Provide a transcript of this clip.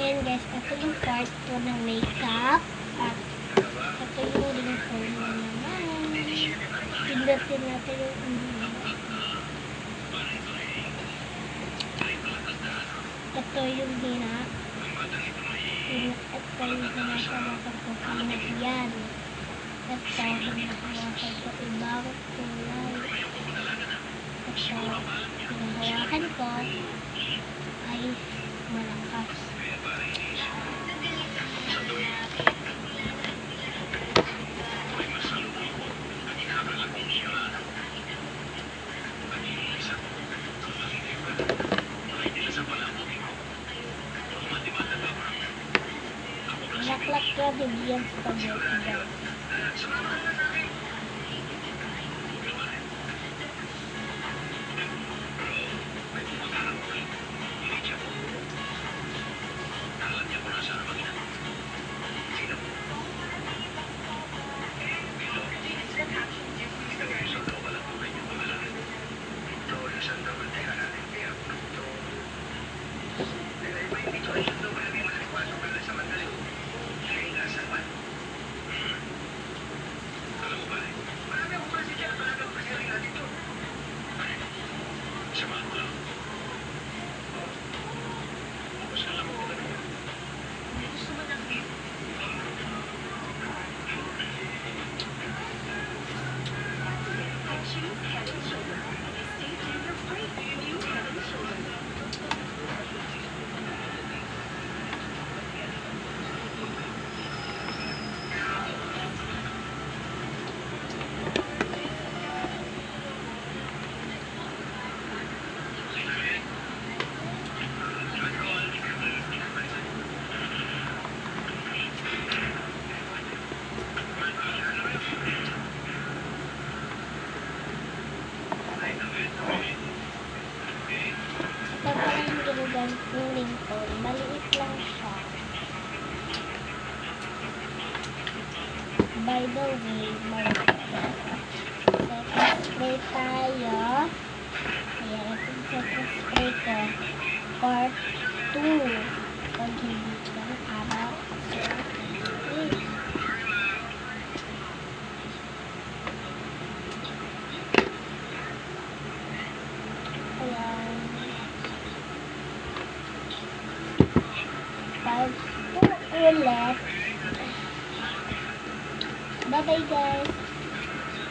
Ayan guys, ito yung part 2 ng makeup. At ito yung lingkol na naman. Pindutin natin yung ito yung hina. Ito yung hinahawakan ko hina. Yan. Ito hinahawakan ko ibang kulay. Ito hinahawakan ko ay malakas. Laklak ka din yan sa pagbuti guys. Yung lingkol, maliit lang siya. By the way, spray tayo. Ayan, ito yung spray ko. Part 2. Pag hindi lang araw. Ayan. Ulit. Bye-bye guys.